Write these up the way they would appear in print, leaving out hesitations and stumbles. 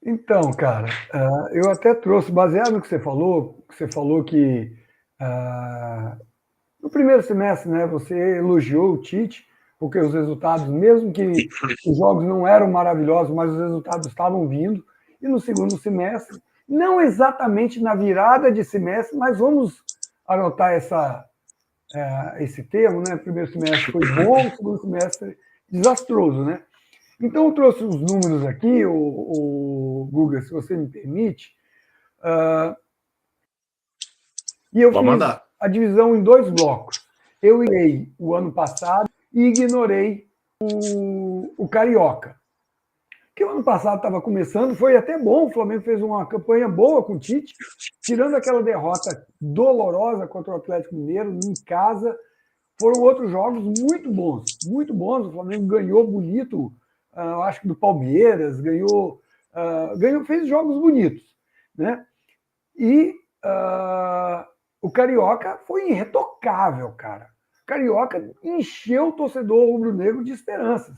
Então, cara, eu até trouxe, baseado no que você falou que no primeiro semestre, né, você elogiou o Tite, porque os resultados, mesmo que os jogos não eram maravilhosos, mas os resultados estavam vindo, e no segundo semestre, não exatamente na virada de semestre, mas vamos anotar esse termo, né? Primeiro semestre foi bom, segundo semestre desastroso, né? Então eu trouxe os números aqui, o Guga, se você me permite, e eu Pode fiz mandar. a divisão em dois blocos. Eu irei o ano passado e ignorei o Carioca. Que o ano passado estava começando, foi até bom, o Flamengo fez uma campanha boa com o Tite, tirando aquela derrota dolorosa contra o Atlético Mineiro em casa, foram outros jogos muito bons, muito bons. O Flamengo ganhou bonito, acho que do Palmeiras, fez jogos bonitos, né? E o Carioca foi irretocável, cara. O Carioca encheu o torcedor rubro-negro de esperanças.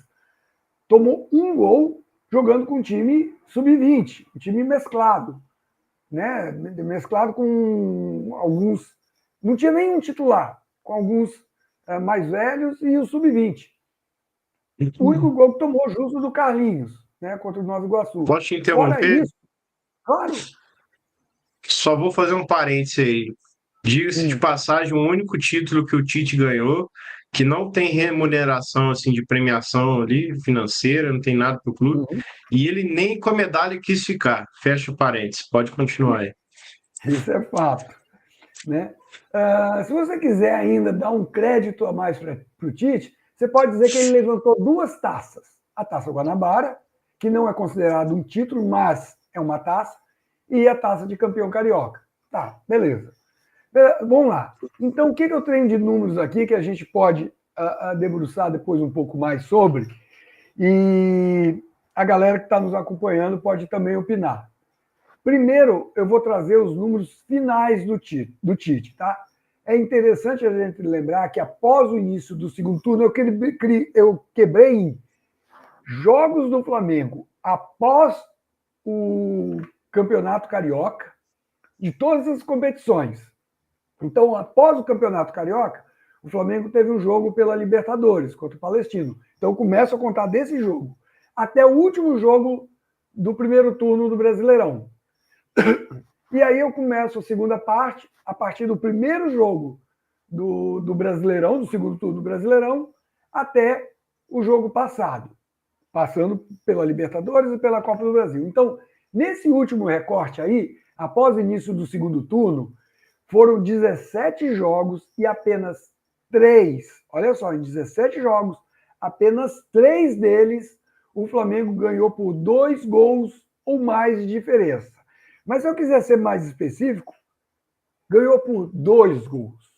Tomou um gol jogando com um time sub-20, um time mesclado, né? Mesclado com alguns. Não tinha nenhum titular, com alguns mais velhos e o sub-20. O único gol que tomou justo do Carlinhos, né? Contra o Nova Iguaçu. Posso te Fora interromper? isso, claro. Só vou fazer um parênteses aí. Diga-se de Hum, passagem, o único título que o Tite ganhou, que não tem remuneração assim de premiação ali, financeira, não tem nada para o clube, hum, e ele nem com a medalha quis ficar. Fecha o parênteses, pode continuar aí. isso é fato, né? Se você quiser ainda dar um crédito a mais para o Tite, você pode dizer que ele levantou duas taças. A Taça Guanabara, que não é considerado um título, mas é uma taça, e a Taça de Campeão Carioca. Tá, beleza. Vamos lá. Então, o que eu tenho de números aqui que a gente pode debruçar depois um pouco mais sobre, e a galera que está nos acompanhando pode também opinar. Primeiro, eu vou trazer os números finais do Tite, tá? É interessante a gente lembrar que após o início do segundo turno, eu quebrei em jogos do Flamengo após o Campeonato Carioca, de todas as competições. Então, após o Campeonato Carioca, o Flamengo teve um jogo pela Libertadores contra o Palestino. Então, eu começo a contar desse jogo até o último jogo do primeiro turno do Brasileirão. E aí eu começo a segunda parte, a partir do primeiro jogo do Brasileirão, do segundo turno do Brasileirão, até o jogo passado, passando pela Libertadores e pela Copa do Brasil. Então, nesse último recorte aí, após o início do segundo turno, foram 17 jogos e apenas 3, olha só, em 17 jogos, apenas 3 deles o Flamengo ganhou por 2 gols ou mais de diferença. Mas se eu quiser ser mais específico, ganhou por 2 gols.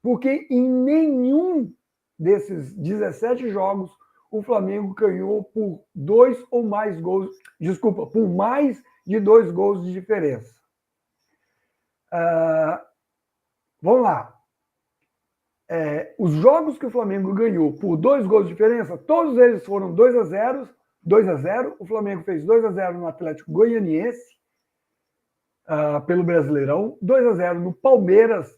Porque em nenhum desses 17 jogos o Flamengo ganhou por 2 ou mais gols, desculpa, por mais de 2 gols de diferença. Vamos lá. Os jogos que o Flamengo ganhou por 2 gols de diferença, todos eles foram 2-0. O Flamengo fez 2-0 no Atlético Goianiense, pelo Brasileirão, 2-0 no Palmeiras,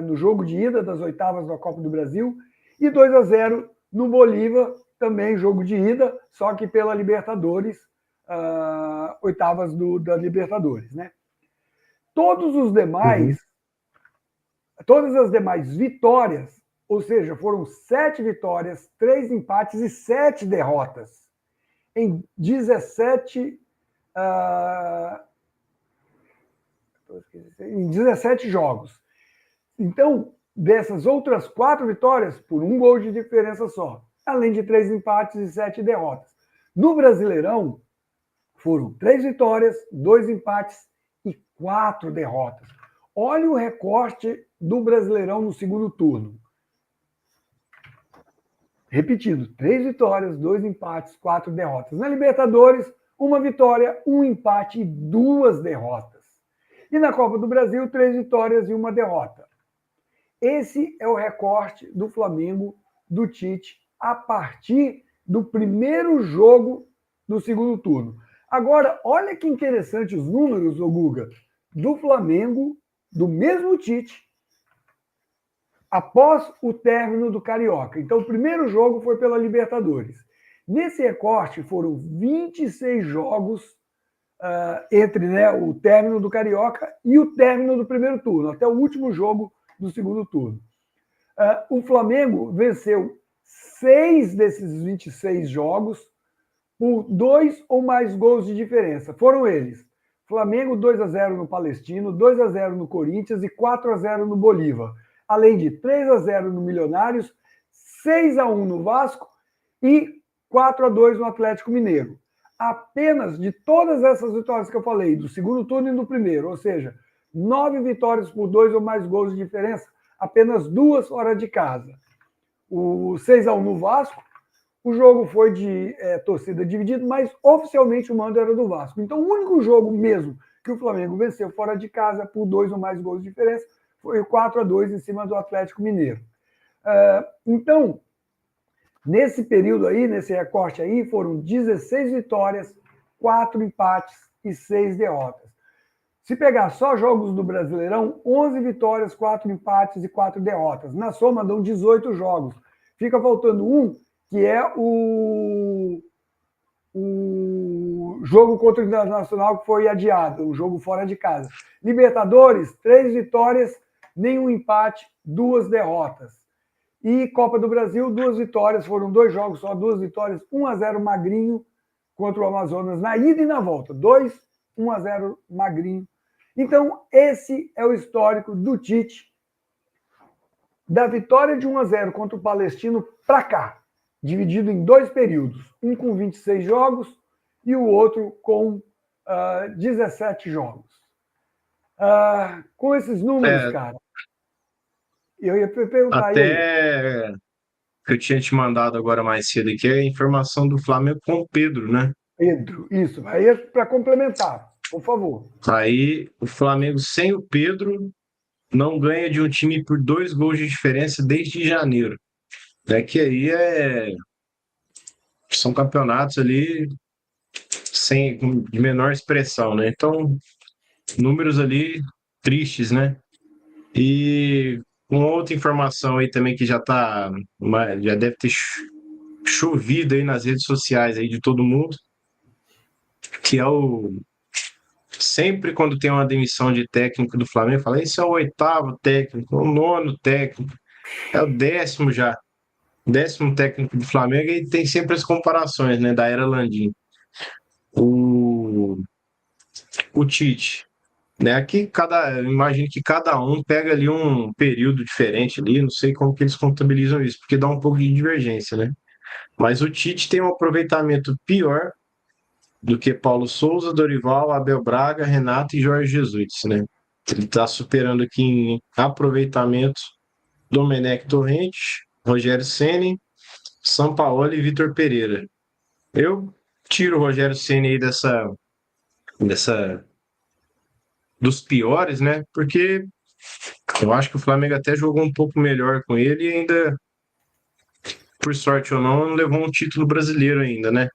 no jogo de ida das oitavas da Copa do Brasil, e 2-0 no Bolívar, também jogo de ida, só que pela Libertadores, oitavas da Libertadores, né? Todos os demais, Uhum. todas as demais vitórias, ou seja, foram 7 vitórias, 3 empates e 7 derrotas em 17 jogos. Então, dessas outras 4 vitórias, por um gol de diferença só, além de 3 empates e 7 derrotas. No Brasileirão, foram 3 vitórias, 2 empates e 4 derrotas. Olha o recorte do Brasileirão no segundo turno. Repetindo, 3 vitórias, 2 empates, 4 derrotas. Na Libertadores, 1 vitória, 1 empate e 2 derrotas. E na Copa do Brasil, 3 vitórias e 1 derrota. Esse é o recorte do Flamengo, do Tite, a partir do primeiro jogo do segundo turno. Agora, olha que interessante os números, ô Guga, do Flamengo, do mesmo Tite, após o término do Carioca. Então, o primeiro jogo foi pela Libertadores. Nesse recorte, foram 26 jogos entre o término do Carioca e o término do primeiro turno, até o último jogo do segundo turno. O Flamengo venceu 6 desses 26 jogos por 2 ou mais gols de diferença. Foram eles: Flamengo 2-0 no Palestino, 2-0 no Corinthians e 4-0 no Bolívar. Além de 3-0 no Milionários, 6-1 no Vasco e 4-2 no Atlético Mineiro. Apenas de todas essas vitórias que eu falei, do segundo turno e do primeiro, ou seja, 9 vitórias por 2 ou mais gols de diferença, apenas 2 fora de casa. O 6-1 no Vasco, o jogo foi de torcida dividida, mas oficialmente o mando era do Vasco. Então, o único jogo mesmo que o Flamengo venceu fora de casa por 2 ou mais gols de diferença foi o 4-2 em cima do Atlético Mineiro. Então, nesse período aí, nesse recorte aí, foram 16 vitórias, 4 empates e 6 derrotas. Se pegar só jogos do Brasileirão, 11 vitórias, 4 empates e 4 derrotas. Na soma, dão 18 jogos. Fica faltando um, que é o jogo contra o Internacional, que foi adiado, o jogo fora de casa. Libertadores, 3 vitórias, nenhum empate, 2 derrotas. E Copa do Brasil, 2 vitórias, foram 2 jogos só, 2 vitórias, 1-0 Magrinho contra o Amazonas na ida e na volta. 1-0 Magrinho. Então, esse é o histórico do Tite, da vitória de 1-0 contra o Palestino para cá, dividido em 2 períodos, um com 26 jogos e o outro com 17 jogos. Com esses números, cara, eu ia perguntar até que eu tinha te mandado agora mais cedo aqui, é a informação do Flamengo com o Pedro, né? Pedro, isso. Aí é para complementar, por favor. Aí o Flamengo sem o Pedro não ganha de um time por 2 gols de diferença desde janeiro. É que aí são campeonatos ali de menor expressão, né? Então, números ali tristes, né? E uma outra informação aí também que já deve ter chovido aí nas redes sociais aí de todo mundo, que é sempre quando tem uma demissão de técnico do Flamengo, fala, esse é o 8º técnico, o 9º técnico, é o 10º já, 10º técnico do Flamengo, e tem sempre as comparações, né, da era Landim. O Tite, né, aqui imagino que cada um pega ali um período diferente ali, não sei como que eles contabilizam isso, porque dá um pouco de divergência, né? Mas o Tite tem um aproveitamento pior do que Paulo Souza, Dorival, Abel Braga, Renato e Jorge Jesus, né? Ele está superando aqui em aproveitamento Domenech Torrente, Rogério Ceni, Sampaoli e Vitor Pereira. Eu tiro o Rogério Ceni aí dos piores, né? Porque eu acho que o Flamengo até jogou um pouco melhor com ele e ainda, por sorte ou não levou um título brasileiro ainda, né?